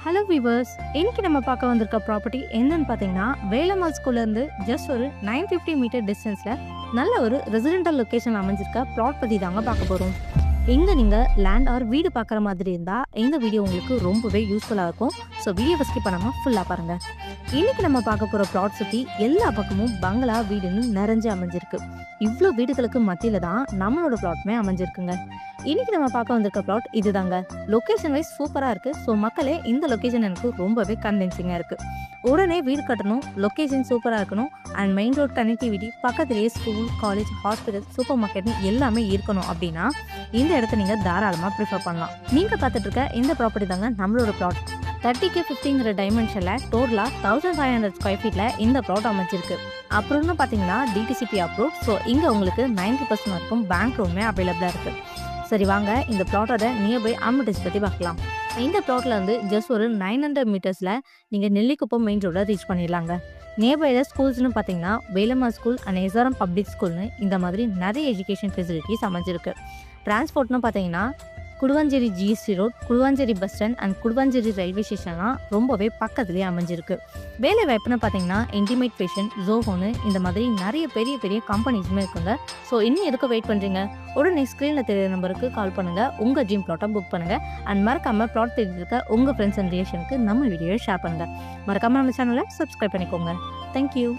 Hello viewers, இன்னைக்கு நம்ம பார்க்க வந்திருக்க ப்ராப்பர்ட்டி என்னன்னு பார்த்தீங்கன்னா வேலம்மாள் ஸ்கூல்ல இருந்து ஜஸ்ட் ஒரு 950 மீட்டர் டிஸ்டன்ஸ்ல நல்ல ஒரு ரெசிடென்டல் லொகேஷன் அமைஞ்சிருக்க ப்ளாட் பத்தி தாங்க பார்க்க போறோம். இங்க நீங்க லேண்ட் ஆர் வீடு பார்க்குற மாதிரி இருந்தா இந்த வீடியோ உங்களுக்கு ரொம்பவே யூஸ்ஃபுல்லா இருக்கும். ஸோ வீடியோவை ஸ்கிப் பண்ணாம ஃபுல்லா பாருங்க. இன்னைக்கு நம்ம பார்க்க போற ப்ளாட் சுத்தி எல்லா பக்கமும் பங்களா வீடுன்னு நிறைஞ்சு அமைஞ்சிருக்கு. இவ்வளோ வீடுகளுக்கு மத்தியில தான் நம்மளோட ப்ளாட்மே அமைஞ்சிருக்குங்க. இன்னைக்கு நம்ம பார்க்க வந்திருக்க ப்ளாட் இதுதாங்க. லொகேஷன் வைஸ் சூப்பரா இருக்கு. ஸோ மக்களே இந்த லொகேஷன் எனக்கு ரொம்பவே கன்வின்சிங்கா இருக்கு. உடனே வீடு கட்டணும், லொகேஷன் சூப்பரா இருக்கணும் அண்ட் மெயின் ரோட் கனெக்டிவிட்டி, பக்கத்துலேயே ஸ்கூல், காலேஜ், ஹாஸ்பிட்டல், சூப்பர் மார்க்கெட்னு எல்லாமே இருக்கணும் அப்படின்னா இந்த இடத்த நீங்க தாராளமா ப்ரிஃபர் பண்ணலாம். நீங்க பார்த்துட்டு இருக்க இந்த ப்ராப்பர்ட்டி தாங்க நம்மளோட ப்ளாட். 30K50 டைமென்ஷன்ல டோட்டலா 1500 ஸ்கொயர் ஃபீட்ல இந்த ப்ளாட் அமைச்சிருக்கு. அப்புறம்னு பார்த்தீங்கன்னா டிடிசிபி அப்ரூவ். ஸோ இங்க உங்களுக்கு 90% வரைக்கும் பேங்க் லோனுமே அவைலபிளா இருக்கு. சரி வாங்க இந்த பிளாட்டோட நியர்பை அம்யூனிட்டிஸ் பற்றி பார்க்கலாம். இந்த பிளாட்ல வந்து ஜஸ்ட் ஒரு 900 மீட்டர்ஸில் நீங்கள் நெல்லிக்குப்பம் மெயின் ரோட ரீச் பண்ணிடலாங்க. நியர்பையில் ஸ்கூல்ஸ்னு பார்த்தீங்கன்னா Velammal school and SRM public ஸ்கூல்னு இந்த மாதிரி நிறைய எஜுகேஷன் ஃபெசிலிட்டிஸ் அமைஞ்சிருக்கு. டிரான்ஸ்போர்ட்னு பார்த்தீங்கன்னா Guduvanchery GST road, Guduvanchery bus stand and Guduvanchery railway ஸ்டேஷன்லாம் ரொம்பவே பக்கத்துலேயே அமைஞ்சிருக்கு. வேலை வாய்ப்புன்னு பார்த்தீங்கன்னா இன்டிமேட் ஃபேஷன், ஜோஹோன்னு இந்த மாதிரி நிறைய பெரிய பெரிய கம்பெனிஸுமே இருக்குங்க. ஸோ இன்னும் எதுக்கு வெயிட் பண்ணுறீங்க? உடனே ஸ்க்ரீனில் தெரியுற நம்பருக்கு கால் பண்ணுங்கள், உங்கள் ட்ரீம் ப்ளாட்டை புக் பண்ணுங்கள் அண்ட் மறக்காமல் ப்ளாட் தேடி இருக்க உங்கள் ஃப்ரெண்ட்ஸ் அண்ட் ரிலேஷனுக்கு நம்ம வீடியோவை ஷேர் பண்ணுங்கள். மறக்காமல் நம்ம சேனலை சப்ஸ்கிரைப் பண்ணிக்கோங்க. தேங்க்யூ.